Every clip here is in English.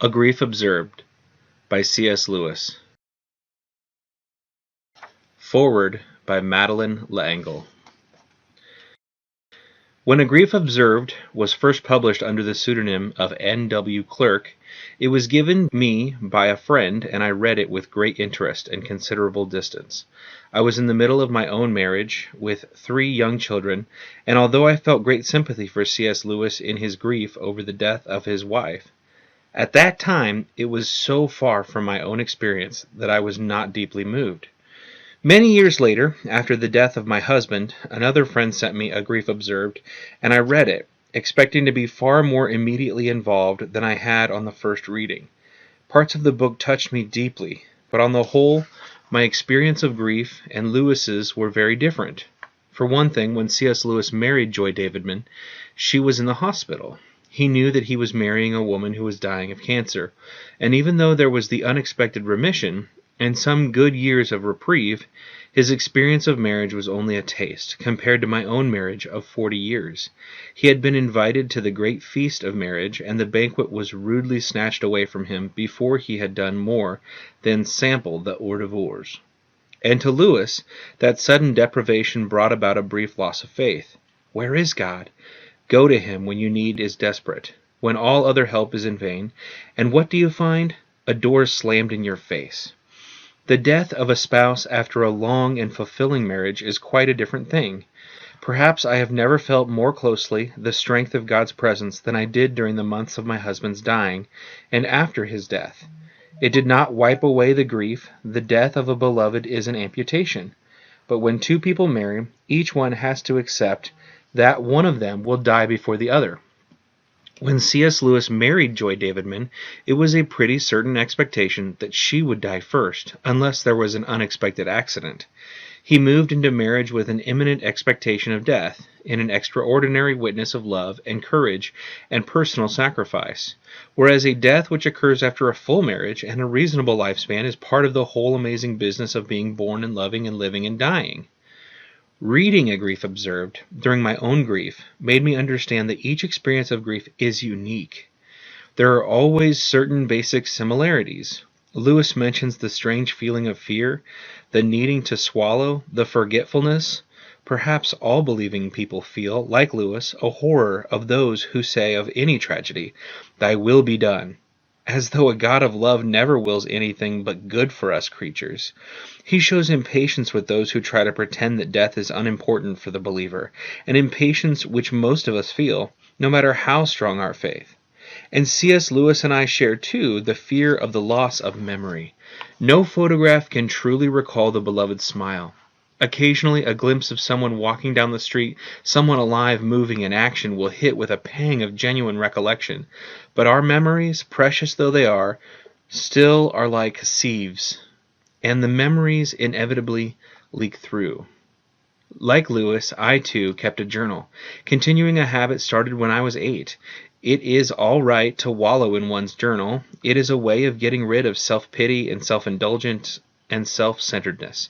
A Grief Observed by C.S. Lewis. Foreword by Madeleine L'Engle. When A Grief Observed was first published under the pseudonym of N. W. Clerk, it was given me by a friend, and I read it with great interest and considerable distance. I was in the middle of my own marriage, with 3 young children, and although I felt great sympathy for C.S. Lewis in his grief over the death of his wife, at that time it was so far from my own experience that I was not deeply moved. Many years later, after the death of my husband, another friend sent me A Grief Observed, and I read it, expecting to be far more immediately involved than I had on the first reading. Parts of the book touched me deeply, but on the whole, my experience of grief and Lewis's were very different. For one thing, when C.S. Lewis married Joy Davidman, she was in the hospital. He knew that he was marrying a woman who was dying of cancer, and even though there was the unexpected remission, and some good years of reprieve, his experience of marriage was only a taste, compared to my own marriage of 40 years. He had been invited to the great feast of marriage, and the banquet was rudely snatched away from him before he had done more than sample the hors d'oeuvres. And to Lewis, that sudden deprivation brought about a brief loss of faith. Where is God? Go to him when your need is desperate, when all other help is in vain, and what do you find? A door slammed in your face. The death of a spouse after a long and fulfilling marriage is quite a different thing. Perhaps I have never felt more closely the strength of God's presence than I did during the months of my husband's dying, and after his death. It did not wipe away the grief. The death of a beloved is an amputation. But when 2 people marry, each one has to accept that one of them will die before the other. When C.S. Lewis married Joy Davidman, it was a pretty certain expectation that she would die first, unless there was an unexpected accident. He moved into marriage with an imminent expectation of death, in an extraordinary witness of love and courage and personal sacrifice, whereas a death which occurs after a full marriage and a reasonable lifespan is part of the whole amazing business of being born and loving and living and dying. Reading A Grief Observed during my own grief made me understand that each experience of grief is unique. There are always certain basic similarities. Lewis mentions the strange feeling of fear, the needing to swallow, the forgetfulness. Perhaps all believing people feel, like Lewis, a horror of those who say of any tragedy, "Thy will be done," as though a God of love never wills anything but good for us creatures. He shows impatience with those who try to pretend that death is unimportant for the believer, an impatience which most of us feel, no matter how strong our faith. And C.S. Lewis and I share, too, the fear of the loss of memory. No photograph can truly recall the beloved's smile. Occasionally, a glimpse of someone walking down the street, someone alive, moving in action, will hit with a pang of genuine recollection. But our memories, precious though they are, still are like sieves, and the memories inevitably leak through. Like Lewis, I too kept a journal, continuing a habit started when I was 8. It is all right to wallow in one's journal. It is a way of getting rid of self-pity and self-indulgence and self-centeredness.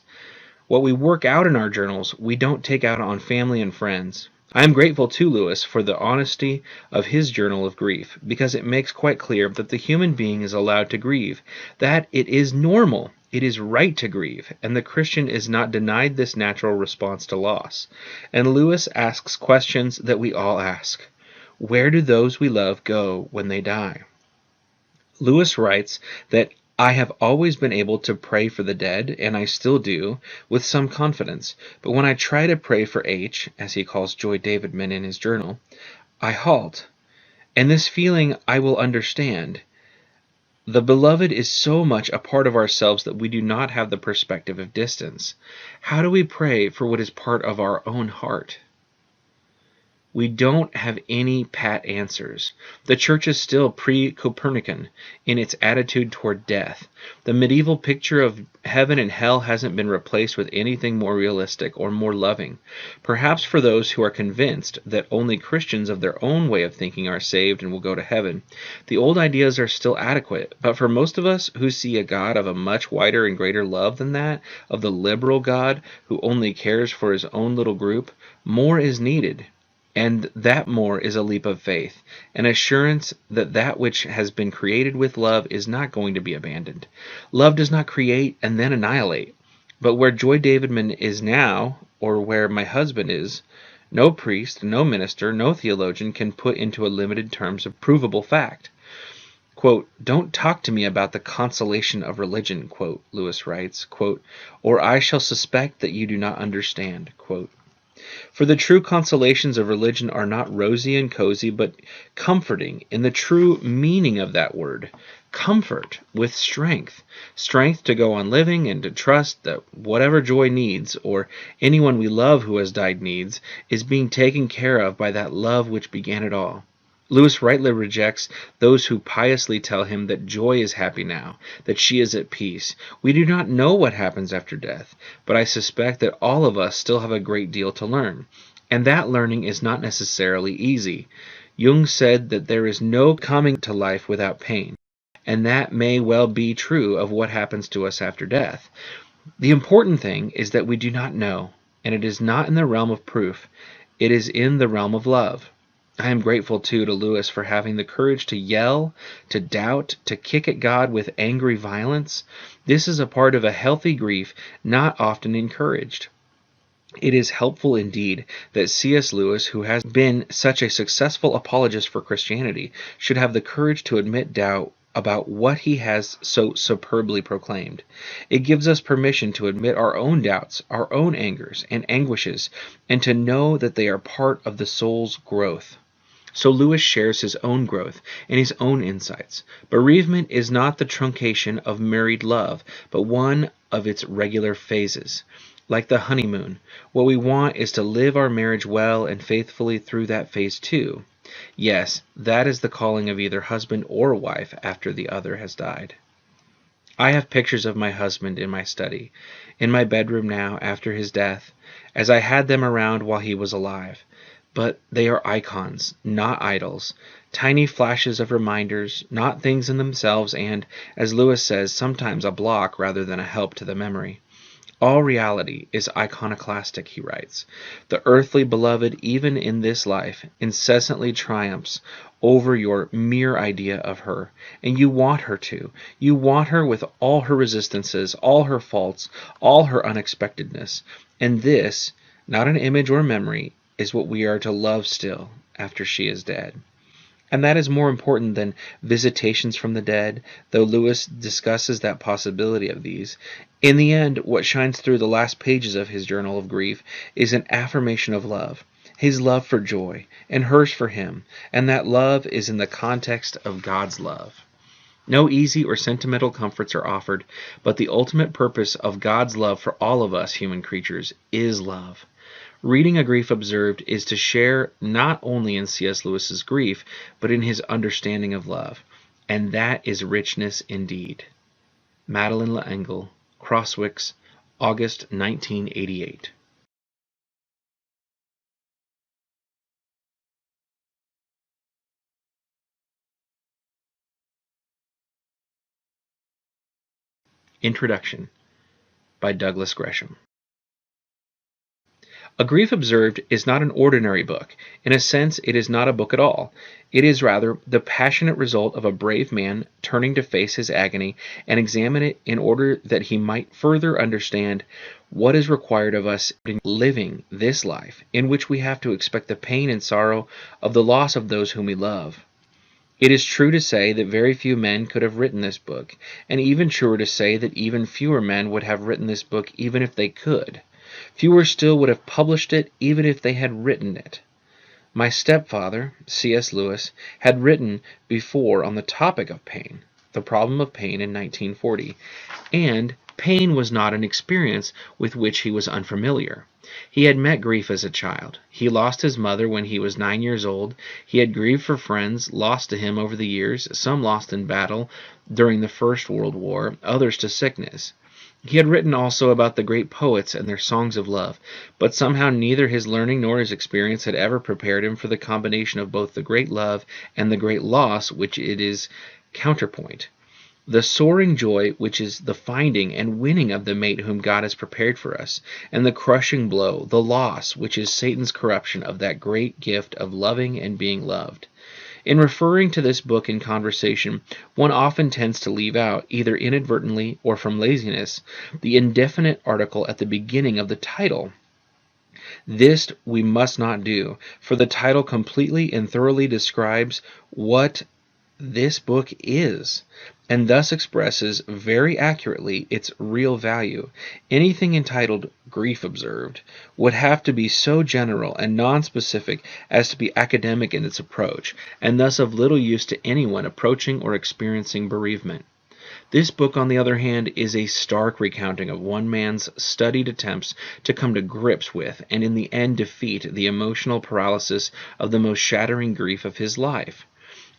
What we work out in our journals, we don't take out on family and friends. I am grateful to Lewis for the honesty of his journal of grief, because it makes quite clear that the human being is allowed to grieve, that it is normal, it is right to grieve, and the Christian is not denied this natural response to loss. And Lewis asks questions that we all ask. Where do those we love go when they die? Lewis writes that I have always been able to pray for the dead, and I still do, with some confidence. But when I try to pray for H, as he calls Joy Davidman in his journal, I halt. And this feeling I will understand. The beloved is so much a part of ourselves that we do not have the perspective of distance. How do we pray for what is part of our own heart? We don't have any pat answers. The church is still pre-Copernican in its attitude toward death. The medieval picture of heaven and hell hasn't been replaced with anything more realistic or more loving. Perhaps for those who are convinced that only Christians of their own way of thinking are saved and will go to heaven, the old ideas are still adequate. But for most of us who see a God of a much wider and greater love than that, of the liberal God who only cares for his own little group, more is needed. And that more is a leap of faith, an assurance that that which has been created with love is not going to be abandoned. Love does not create and then annihilate. But where Joy Davidman is now, or where my husband is, no priest, no minister, no theologian can put into a limited terms of provable fact. Quote, "Don't talk to me about the consolation of religion," quote, Lewis writes, quote, "or I shall suspect that you do not understand." Quote, "For the true consolations of religion are not rosy and cozy, but comforting in the true meaning of that word. Comfort with strength. Strength to go on living and to trust that whatever Joy needs, or anyone we love who has died needs, is being taken care of by that love which began it all." Lewis rightly rejects those who piously tell him that Joy is happy now, that she is at peace. We do not know what happens after death, but I suspect that all of us still have a great deal to learn, and that learning is not necessarily easy. Jung said that there is no coming to life without pain, and that may well be true of what happens to us after death. The important thing is that we do not know, and it is not in the realm of proof. It is in the realm of love. I am grateful, too, to Lewis for having the courage to yell, to doubt, to kick at God with angry violence. This is a part of a healthy grief not often encouraged. It is helpful indeed that C.S. Lewis, who has been such a successful apologist for Christianity, should have the courage to admit doubt about what he has so superbly proclaimed. It gives us permission to admit our own doubts, our own angers and anguishes, and to know that they are part of the soul's growth. So Lewis shares his own growth and his own insights. Bereavement is not the truncation of married love, but one of its regular phases. Like the honeymoon, what we want is to live our marriage well and faithfully through that phase too. Yes, that is the calling of either husband or wife after the other has died. I have pictures of my husband in my study, in my bedroom now after his death, as I had them around while he was alive. But they are icons, not idols, tiny flashes of reminders, not things in themselves, and, as Lewis says, sometimes a block rather than a help to the memory. All reality is iconoclastic, he writes. The earthly beloved, even in this life, incessantly triumphs over your mere idea of her, and you want her to. You want her with all her resistances, all her faults, all her unexpectedness. And this, not an image or memory, is what we are to love still after she is dead. And that is more important than visitations from the dead, though Lewis discusses that possibility of these. In the end, what shines through the last pages of his Journal of Grief is an affirmation of love, his love for Joy, and hers for him, and that love is in the context of God's love. No easy or sentimental comforts are offered, but the ultimate purpose of God's love for all of us human creatures is love. Reading A Grief Observed is to share not only in C.S. Lewis's grief, but in his understanding of love. And that is richness indeed. Madeleine L'Engle, Crosswicks, August 1988. Introduction by Douglas Gresham. A Grief Observed is not an ordinary book. In a sense, it is not a book at all. It is rather the passionate result of a brave man turning to face his agony and examine it in order that he might further understand what is required of us in living this life, in which we have to expect the pain and sorrow of the loss of those whom we love. It is true to say that very few men could have written this book, and even truer to say that even fewer men would have written this book even if they could. Fewer still would have published it even if they had written it. My stepfather, C.S. Lewis, had written before on the topic of pain, the problem of pain in 1940, and pain was not an experience with which he was unfamiliar. He had met grief as a child. He lost his mother when he was 9 years old. He had grieved for friends lost to him over the years, some lost in battle during the First World War, others to sickness. He had written also about the great poets and their songs of love, but somehow neither his learning nor his experience had ever prepared him for the combination of both the great love and the great loss which it is counterpoint. The soaring joy which is the finding and winning of the mate whom God has prepared for us, and the crushing blow, the loss, which is Satan's corruption of that great gift of loving and being loved. In referring to this book in conversation, one often tends to leave out, either inadvertently or from laziness, the indefinite article at the beginning of the title. This we must not do, for the title completely and thoroughly describes what this book is, and thus expresses very accurately its real value. Anything entitled Grief Observed would have to be so general and non-specific as to be academic in its approach, and thus of little use to anyone approaching or experiencing bereavement. This book, on the other hand, is a stark recounting of one man's studied attempts to come to grips with, and in the end defeat, the emotional paralysis of the most shattering grief of his life.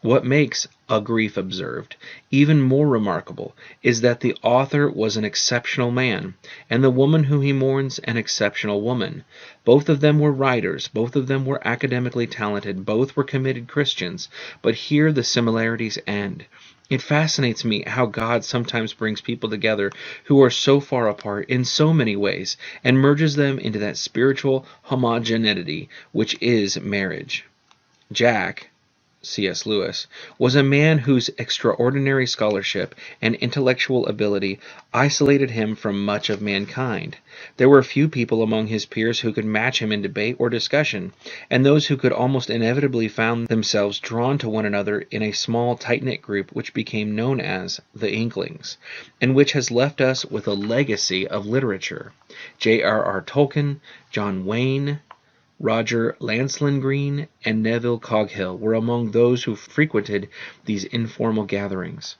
What makes A Grief Observed even more remarkable is that the author was an exceptional man, and the woman whom he mourns an exceptional woman. Both of them were writers, both of them were academically talented, both were committed Christians, but here the similarities end. It fascinates me how God sometimes brings people together who are so far apart in so many ways, and merges them into that spiritual homogeneity which is marriage. Jack, C.S. Lewis, was a man whose extraordinary scholarship and intellectual ability isolated him from much of mankind. There were few people among his peers who could match him in debate or discussion, and those who could almost inevitably found themselves drawn to one another in a small, tight-knit group which became known as the Inklings, and which has left us with a legacy of literature. J.R.R. Tolkien, John Wayne, Roger Lancelyn Green, and Neville Coghill were among those who frequented these informal gatherings.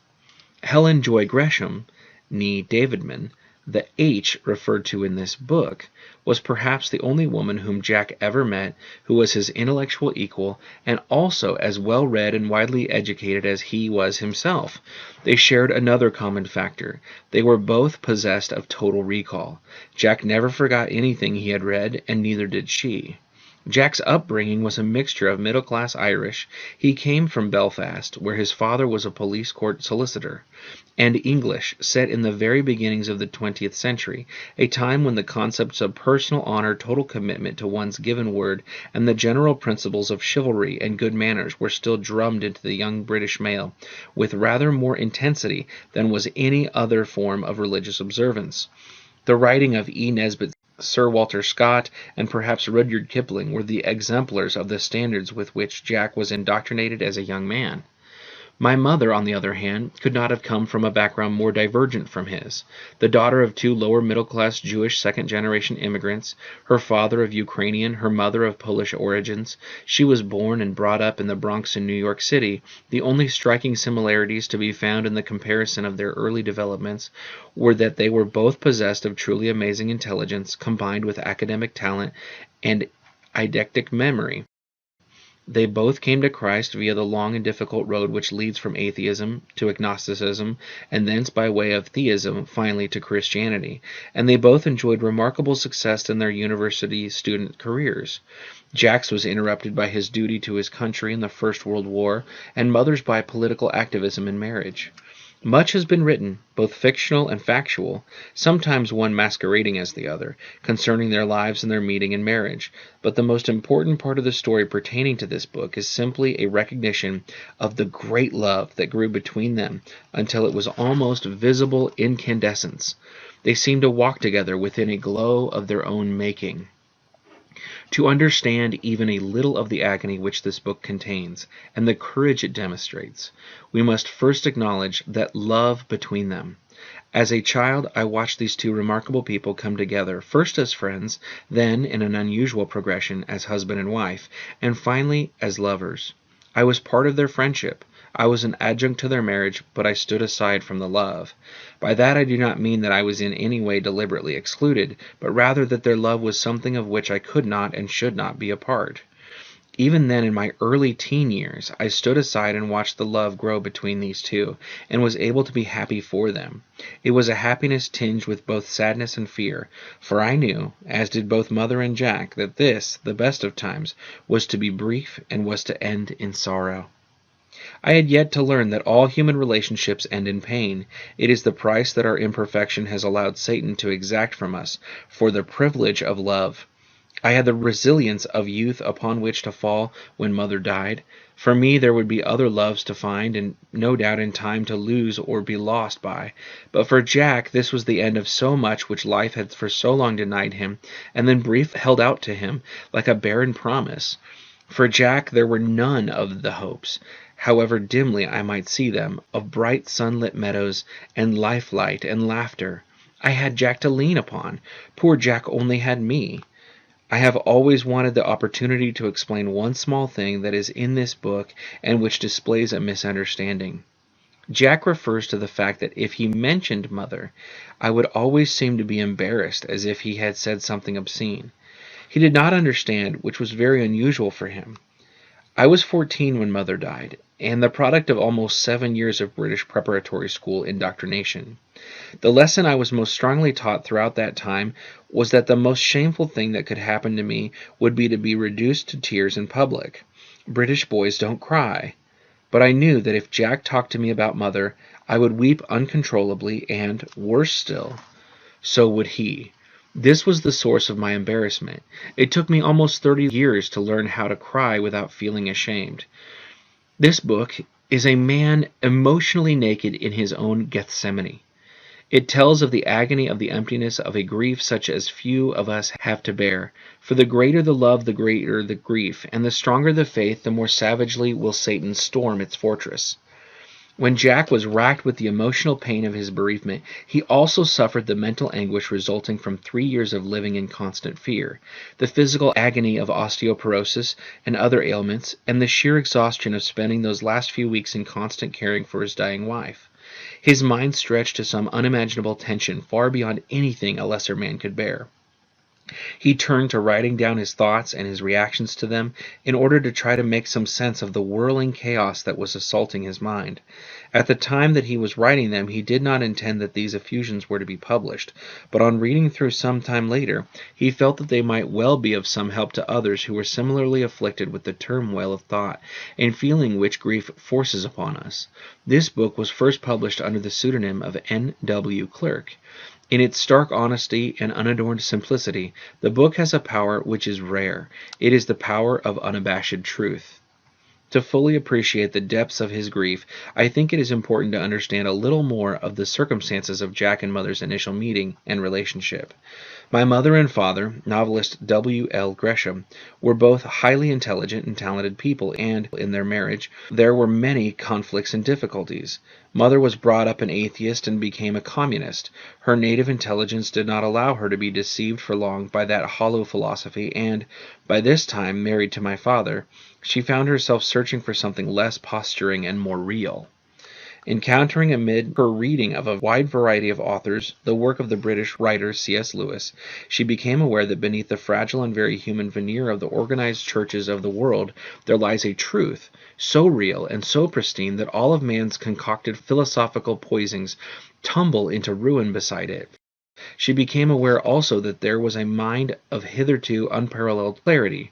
Helen Joy Gresham, née Davidman, the H referred to in this book, was perhaps the only woman whom Jack ever met who was his intellectual equal and also as well read and widely educated as he was himself. They shared another common factor. They were both possessed of total recall. Jack never forgot anything he had read, and neither did she. Jack's upbringing was a mixture of middle-class Irish. He came from Belfast, where his father was a police court solicitor, and English, set in the very beginnings of the 20th century, a time when the concepts of personal honor, total commitment to one's given word, and the general principles of chivalry and good manners were still drummed into the young British male with rather more intensity than was any other form of religious observance. The writing of E. Nesbit, Sir Walter Scott, and perhaps Rudyard Kipling were the exemplars of the standards with which Jack was indoctrinated as a young man. My mother, on the other hand, could not have come from a background more divergent from his. The daughter of two lower-middle-class Jewish second-generation immigrants, her father of Ukrainian, her mother of Polish origins, she was born and brought up in the Bronx in New York City. The only striking similarities to be found in the comparison of their early developments were that they were both possessed of truly amazing intelligence, combined with academic talent and eidetic memory. They both came to Christ via the long and difficult road which leads from atheism to agnosticism, and thence by way of theism finally to Christianity, and they both enjoyed remarkable success in their university student careers. Jack's was interrupted by his duty to his country in the First World War, and mother's by political activism and marriage. Much has been written, both fictional and factual, sometimes one masquerading as the other, concerning their lives and their meeting and marriage, but the most important part of the story pertaining to this book is simply a recognition of the great love that grew between them until it was almost visible incandescence. They seemed to walk together within a glow of their own making. To understand even a little of the agony which this book contains, and the courage it demonstrates, we must first acknowledge that love between them. As a child, I watched these two remarkable people come together, first as friends, then, in an unusual progression, as husband and wife, and finally as lovers. I was part of their friendship. I was an adjunct to their marriage, but I stood aside from the love. By that I do not mean that I was in any way deliberately excluded, but rather that their love was something of which I could not and should not be a part. Even then, in my early teen years, I stood aside and watched the love grow between these two, and was able to be happy for them. It was a happiness tinged with both sadness and fear, for I knew, as did both mother and Jack, that this, the best of times, was to be brief and was to end in sorrow. I had yet to learn that all human relationships end in pain. It is the price that our imperfection has allowed Satan to exact from us for the privilege of love. I had the resilience of youth upon which to fall when Mother died. For me there would be other loves to find, and no doubt in time to lose or be lost by. But for Jack this was the end of so much which life had for so long denied him, and then brief held out to him, like a barren promise. For Jack there were none of the hopes, however dimly I might see them, of bright sunlit meadows, and life-light and laughter. I had Jack to lean upon. Poor Jack only had me. I have always wanted the opportunity to explain one small thing that is in this book and which displays a misunderstanding. Jack refers to the fact that if he mentioned Mother, I would always seem to be embarrassed as if he had said something obscene. He did not understand, which was very unusual for him. I was 14 when Mother died, and the product of almost 7 years of British preparatory school indoctrination. The lesson I was most strongly taught throughout that time was that the most shameful thing that could happen to me would be to be reduced to tears in public. British boys don't cry. But I knew that if Jack talked to me about Mother, I would weep uncontrollably, and, worse still, so would he. This was the source of my embarrassment. It took me almost 30 years to learn how to cry without feeling ashamed. This book is a man emotionally naked in his own Gethsemane. It tells of the agony of the emptiness of a grief such as few of us have to bear. For the greater the love, the greater the grief, and the stronger the faith, the more savagely will Satan storm its fortress. When Jack was racked with the emotional pain of his bereavement, he also suffered the mental anguish resulting from 3 years of living in constant fear, the physical agony of osteoporosis and other ailments, and the sheer exhaustion of spending those last few weeks in constant caring for his dying wife. His mind stretched to some unimaginable tension far beyond anything a lesser man could bear. He turned to writing down his thoughts and his reactions to them in order to try to make some sense of the whirling chaos that was assaulting his mind. At the time that he was writing them, he did not intend that these effusions were to be published, but on reading through some time later, he felt that they might well be of some help to others who were similarly afflicted with the turmoil of thought and feeling which grief forces upon us. This book was first published under the pseudonym of N.W. Clerk. In its stark honesty and unadorned simplicity, the book has a power which is rare. It is the power of unabashed truth. To fully appreciate the depths of his grief, I think it is important to understand a little more of the circumstances of Jack and Mother's initial meeting and relationship. My mother and father, novelist W. L. Gresham, were both highly intelligent and talented people, and, in their marriage, there were many conflicts and difficulties. Mother was brought up an atheist and became a communist. Her native intelligence did not allow her to be deceived for long by that hollow philosophy, and, by this time married to my father, she found herself searching for something less posturing and more real. Encountering amid her reading of a wide variety of authors the work of the British writer C.S. Lewis, she became aware that beneath the fragile and very human veneer of the organized churches of the world there lies a truth, so real and so pristine that all of man's concocted philosophical poisons tumble into ruin beside it. She became aware also that there was a mind of hitherto unparalleled clarity.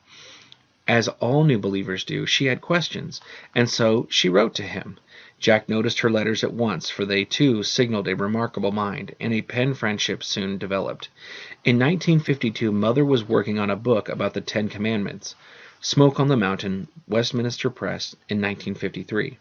As all new believers do, she had questions, and so she wrote to him. Jack noticed her letters at once, for they too signaled a remarkable mind, and a pen friendship soon developed. In 1952, Mother was working on a book about the Ten Commandments, Smoke on the Mountain, Westminster Press, in 1953.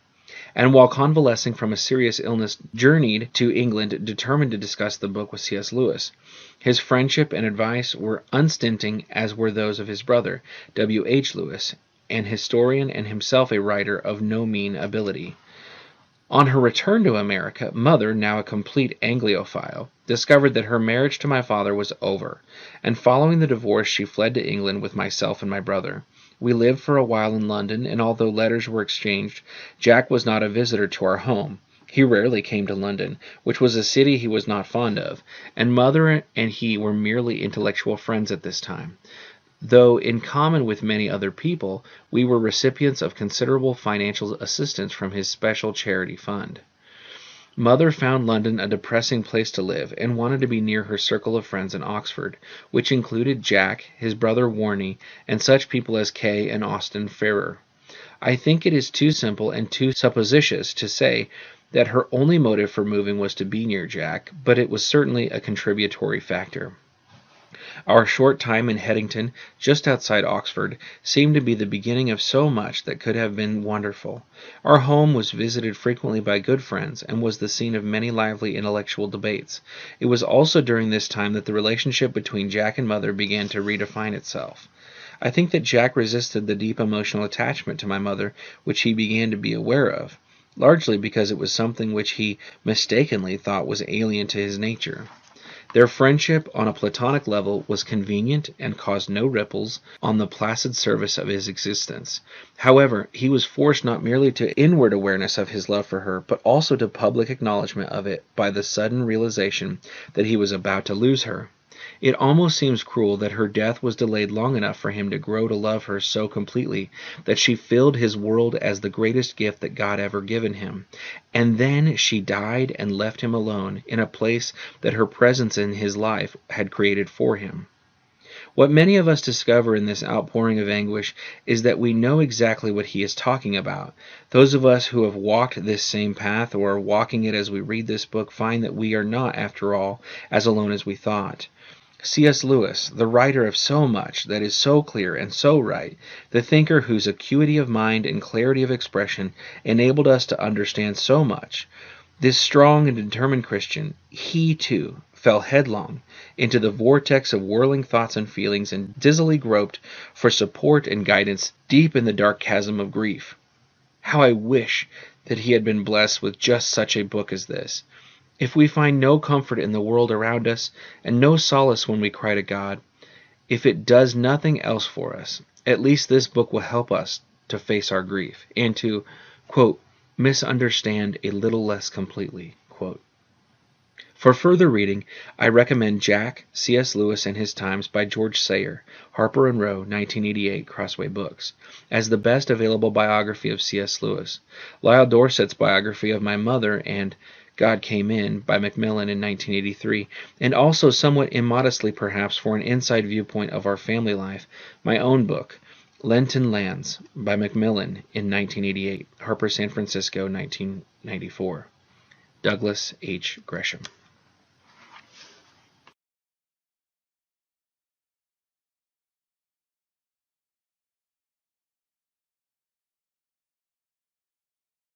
And while convalescing from a serious illness, journeyed to England determined to discuss the book with C.S. Lewis. His friendship and advice were unstinting, as were those of his brother, W. H. Lewis, an historian and himself a writer of no mean ability. On her return to America, Mother, now a complete Anglophile, discovered that her marriage to my father was over, and following the divorce she fled to England with myself and my brother. We lived for a while in London, and although letters were exchanged, Jack was not a visitor to our home. He rarely came to London, which was a city he was not fond of, and Mother and he were merely intellectual friends at this time, though in common with many other people, we were recipients of considerable financial assistance from his special charity fund. Mother found London a depressing place to live, and wanted to be near her circle of friends in Oxford, which included Jack, his brother Warnie, and such people as Kay and Austin Farrer. I think it is too simple and too supposititious to say that her only motive for moving was to be near Jack, but it was certainly a contributory factor. Our short time in Headington, just outside Oxford, seemed to be the beginning of so much that could have been wonderful. Our home was visited frequently by good friends, and was the scene of many lively intellectual debates. It was also during this time that the relationship between Jack and Mother began to redefine itself. I think that Jack resisted the deep emotional attachment to my mother which he began to be aware of, largely because it was something which he mistakenly thought was alien to his nature. Their friendship on a platonic level was convenient and caused no ripples on the placid surface of his existence. However, he was forced not merely to inward awareness of his love for her, but also to public acknowledgment of it by the sudden realization that he was about to lose her. It almost seems cruel that her death was delayed long enough for him to grow to love her so completely that she filled his world as the greatest gift that God ever given him. And then she died and left him alone in a place that her presence in his life had created for him. What many of us discover in this outpouring of anguish is that we know exactly what he is talking about. Those of us who have walked this same path or are walking it as we read this book find that we are not, after all, as alone as we thought. C.S. Lewis, the writer of so much that is so clear and so right, the thinker whose acuity of mind and clarity of expression enabled us to understand so much, this strong and determined Christian, he too fell headlong into the vortex of whirling thoughts and feelings and dizzily groped for support and guidance deep in the dark chasm of grief. How I wish that he had been blessed with just such a book as this. If we find no comfort in the world around us, and no solace when we cry to God, if it does nothing else for us, at least this book will help us to face our grief, and to, quote, misunderstand a little less completely, quote. For further reading, I recommend Jack, C.S. Lewis and His Times by George Sayer, Harper & Row, 1988, Crossway Books, as the best available biography of C.S. Lewis, Lyle Dorset's biography of my mother, and God Came In by Macmillan in 1983, and also somewhat immodestly perhaps for an inside viewpoint of our family life, my own book, Lenten Lands by Macmillan in 1988, Harper San Francisco, 1994. Douglas H. Gresham.